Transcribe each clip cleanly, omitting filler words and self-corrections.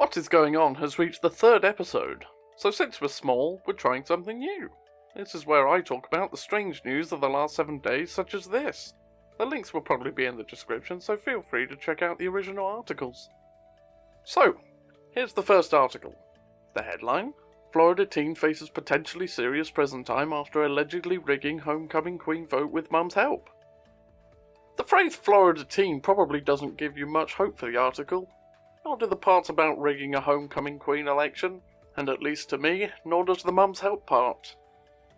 What is Going On has reached the 3rd episode, so since we're small, we're trying something new. This is where I talk about the strange news of the last 7 days, such as this. The links will probably be in the description, so feel free to check out the original articles. So, here's the first article. The headline: Florida teen faces potentially serious prison time after allegedly rigging homecoming queen vote with mum's help. The phrase Florida teen probably doesn't give you much hope for the article, nor do the parts about rigging a homecoming queen election, and at least to me, nor does the mum's help part.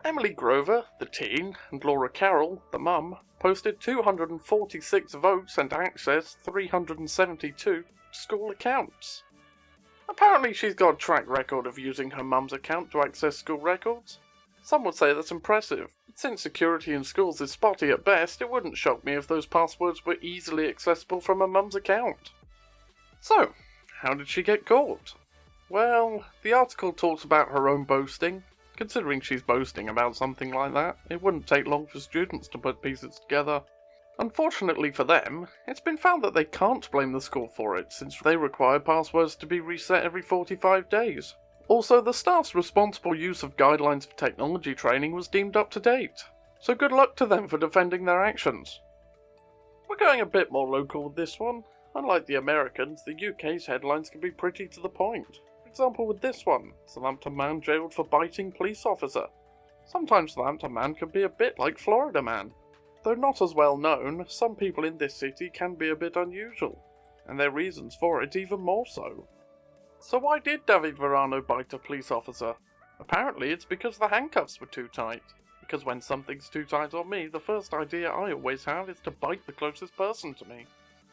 Emily Grover, the teen, and Laura Carroll, the mum, posted 246 votes and accessed 372 school accounts. Apparently she's got a track record of using her mum's account to access school records. Some would say that's impressive, but since security in schools is spotty at best, it wouldn't shock me if those passwords were easily accessible from her mum's account. So, how did she get caught? Well, the article talks about her own boasting. Considering she's boasting about something like that, it wouldn't take long for students to put pieces together. Unfortunately for them, it's been found that they can't blame the school for it, since they require passwords to be reset every 45 days. Also, the staff's responsible use of guidelines for technology training was deemed up to date, so good luck to them for defending their actions. We're going a bit more local with this one. Unlike the Americans, the UK's headlines can be pretty to the point. For example with this one: Southampton man jailed for biting police officer. Sometimes Southampton man can be a bit like Florida man. Though not as well known, some people in this city can be a bit unusual, and their reasons for it even more so. So why did David Verano bite a police officer? Apparently it's because the handcuffs were too tight. Because when something's too tight on me, the first idea I always have is to bite the closest person to me.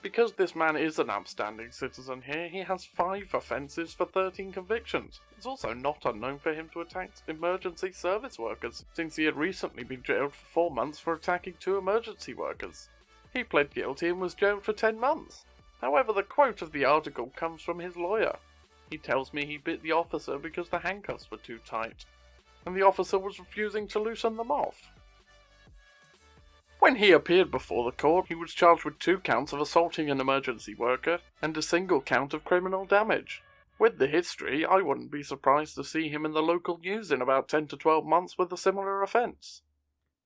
Because this man is an upstanding citizen here, he has 5 offences for 13 convictions. It's also not unknown for him to attack emergency service workers, since he had recently been jailed for 4 months for attacking 2 emergency workers. He pled guilty and was jailed for 10 months. However, the quote of the article comes from his lawyer. He tells me he bit the officer because the handcuffs were too tight, and the officer was refusing to loosen them off. When he appeared before the court, he was charged with 2 counts of assaulting an emergency worker and a single count of criminal damage. With the history, I wouldn't be surprised to see him in the local news in about 10 to 12 months with a similar offence.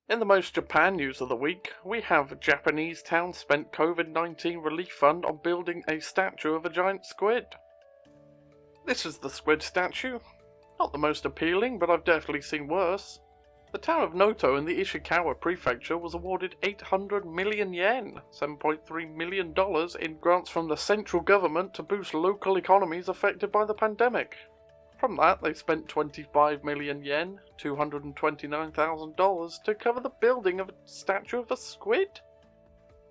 In the most Japan news of the week, we have Japanese town spent COVID-19 relief fund on building a statue of a giant squid. This is the Squid Statue. Not the most appealing, but I've definitely seen worse. The town of Noto in the Ishikawa prefecture was awarded 800 million yen, $7.3 million, in grants from the central government to boost local economies affected by the pandemic. From that, they spent 25 million yen, $229,000, to cover the building of a statue of a squid.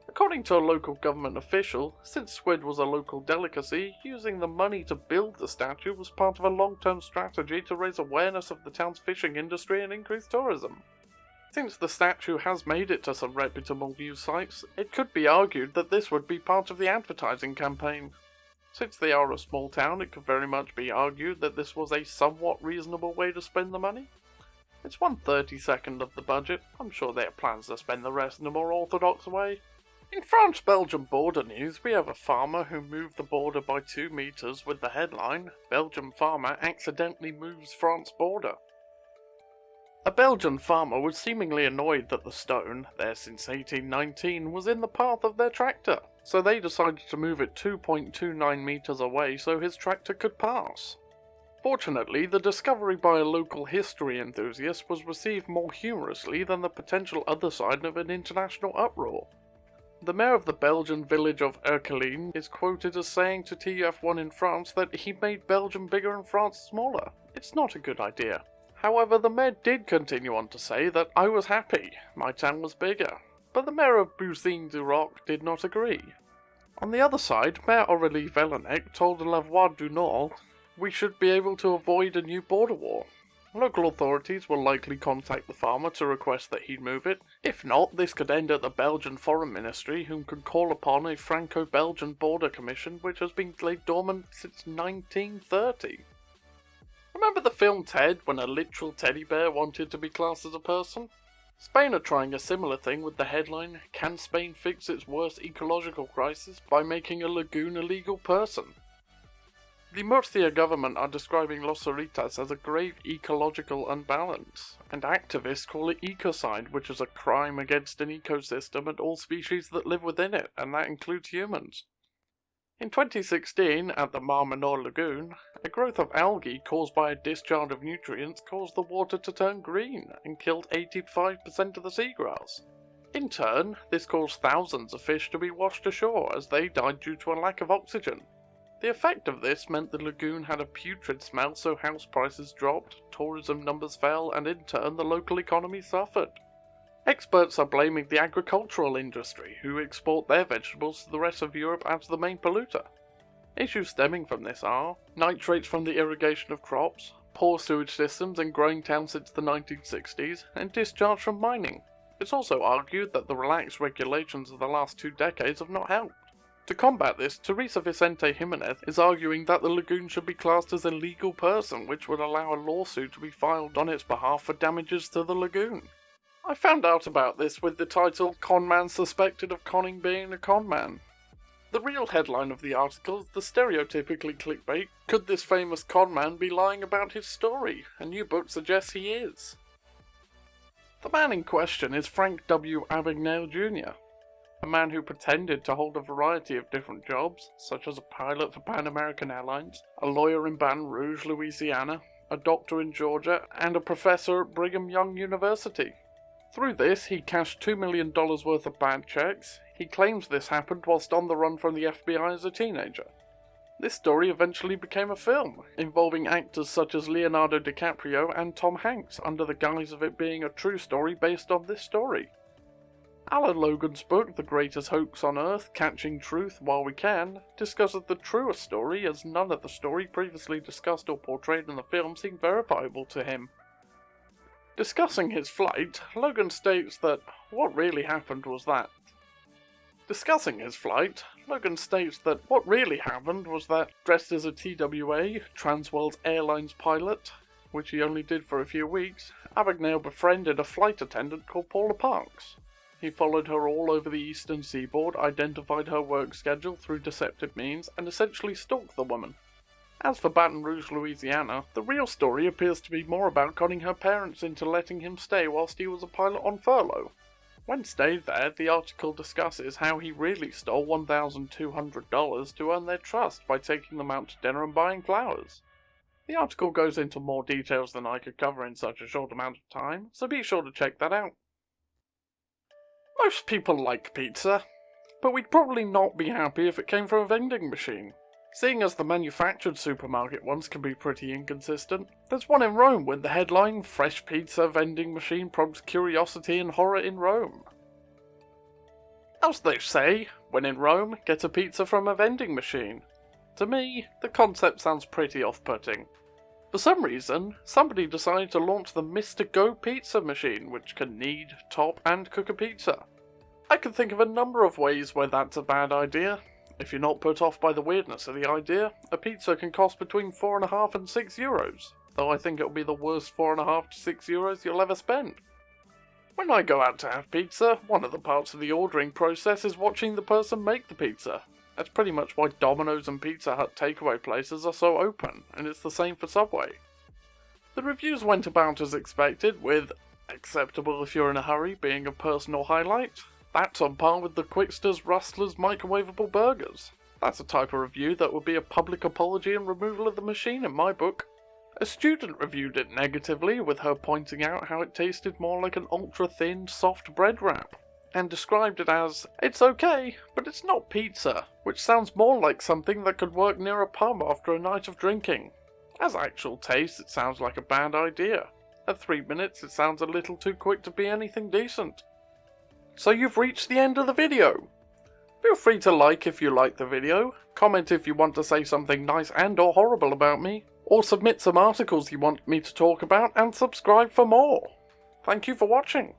According to a local government official, since squid was a local delicacy, using the money to build the statue was part of a long-term strategy to raise awareness of the town's fishing industry and increase tourism. Since the statue has made it to some reputable news sites, it could be argued that this would be part of the advertising campaign. Since they are a small town, it could very much be argued that this was a somewhat reasonable way to spend the money. It's 1/32 of the budget. I'm sure they have plans to spend the rest in a more orthodox way. In France-Belgium border news, we have a farmer who moved the border by 2 meters with the headline, "Belgian farmer accidentally moves France border." A Belgian farmer was seemingly annoyed that the stone, there since 1819, was in the path of their tractor, so they decided to move it 2.29 meters away so his tractor could pass. Fortunately, the discovery by a local history enthusiast was received more humorously than the potential other side of an international uproar. The mayor of the Belgian village of Erquelin is quoted as saying to TF1 in France that he made Belgium bigger and France smaller. It's not a good idea. However, the mayor did continue on to say that "I was happy, my town was bigger." But the mayor of Bousignes-du-Roc did not agree. On the other side, Mayor Aurélie Vellenec told La Voix du Nord we should be able to avoid a new border war. Local authorities will likely contact the farmer to request that he move it. If not, this could end at the Belgian Foreign Ministry, whom could call upon a Franco-Belgian border commission which has been laid dormant since 1930. Remember the film Ted, when a literal teddy bear wanted to be classed as a person? Spain are trying a similar thing with the headline, "Can Spain fix its worst ecological crisis by making a lagoon a legal person?" The Murcia government are describing Los Cerritos as a grave ecological unbalance, and activists call it ecocide, which is a crime against an ecosystem and all species that live within it, and that includes humans. In 2016, at the Mar Menor lagoon, a growth of algae caused by a discharge of nutrients caused the water to turn green and killed 85% of the seagrass. In turn, this caused thousands of fish to be washed ashore as they died due to a lack of oxygen. The effect of this meant the lagoon had a putrid smell, so house prices dropped, tourism numbers fell, and in turn the local economy suffered. Experts are blaming the agricultural industry, who export their vegetables to the rest of Europe as the main polluter. Issues stemming from this are nitrates from the irrigation of crops, poor sewage systems in growing towns since the 1960s, and discharge from mining. It's also argued that the relaxed regulations of the last 2 decades have not helped. To combat this, Teresa Vicente Jimenez is arguing that the lagoon should be classed as a legal person, which would allow a lawsuit to be filed on its behalf for damages to the lagoon. I found out about this with the title "Conman Suspected of Conning Being a Conman." The real headline of the article is the stereotypically clickbait, "Could this famous conman be lying about his story?" A new book suggests he is. The man in question is Frank W. Abagnale Jr., a man who pretended to hold a variety of different jobs, such as a pilot for Pan American Airlines, a lawyer in Baton Rouge, Louisiana, a doctor in Georgia, and a professor at Brigham Young University. Through this, he cashed $2 million worth of bad checks. He claims this happened whilst on the run from the FBI as a teenager. This story eventually became a film, involving actors such as Leonardo DiCaprio and Tom Hanks, under the guise of it being a true story based on this story. Alan Logan's book, The Greatest Hoax on Earth, Catching Truth While We Can, discusses the truest story, as none of the story previously discussed or portrayed in the film seemed verifiable to him. Discussing his flight, Logan states that what really happened was that dressed as a TWA, Trans World Airlines pilot, which he only did for a few weeks, Abagnale befriended a flight attendant called Paula Parks. He followed her all over the eastern seaboard, identified her work schedule through deceptive means, and essentially stalked the woman. As for Baton Rouge, Louisiana, the real story appears to be more about conning her parents into letting him stay whilst he was a pilot on furlough. When stayed there, the article discusses how he really stole $1,200 to earn their trust by taking them out to dinner and buying flowers. The article goes into more details than I could cover in such a short amount of time, so be sure to check that out. Most people like pizza, but we'd probably not be happy if it came from a vending machine. Seeing as the manufactured supermarket ones can be pretty inconsistent, there's one in Rome with the headline, "Fresh Pizza Vending Machine Prompts Curiosity and Horror in Rome." As they say, when in Rome, get a pizza from a vending machine. To me, the concept sounds pretty off-putting. For some reason, somebody decided to launch the Mr. Go pizza machine, which can knead, top, and cook a pizza. I can think of a number of ways where that's a bad idea. If you're not put off by the weirdness of the idea, a pizza can cost between €4.50 and €6, though I think it'll be the worst €4.50 to €6 you'll ever spend. When I go out to have pizza, one of the parts of the ordering process is watching the person make the pizza. That's pretty much why Domino's and Pizza Hut takeaway places are so open, and it's the same for Subway. The reviews went about as expected, with acceptable if you're in a hurry being a personal highlight. That's on par with the Quickster's Rustler's microwavable burgers. That's a type of review that would be a public apology and removal of the machine in my book. A student reviewed it negatively, with her pointing out how it tasted more like an ultra-thin, soft bread wrap, and described it as, "It's okay, but it's not pizza," which sounds more like something that could work near a pub after a night of drinking. As actual taste, it sounds like a bad idea. At 3 minutes, it sounds a little too quick to be anything decent. So you've reached the end of the video. Feel free to like if you like the video, comment if you want to say something nice and or horrible about me, or submit some articles you want me to talk about, and subscribe for more. Thank you for watching.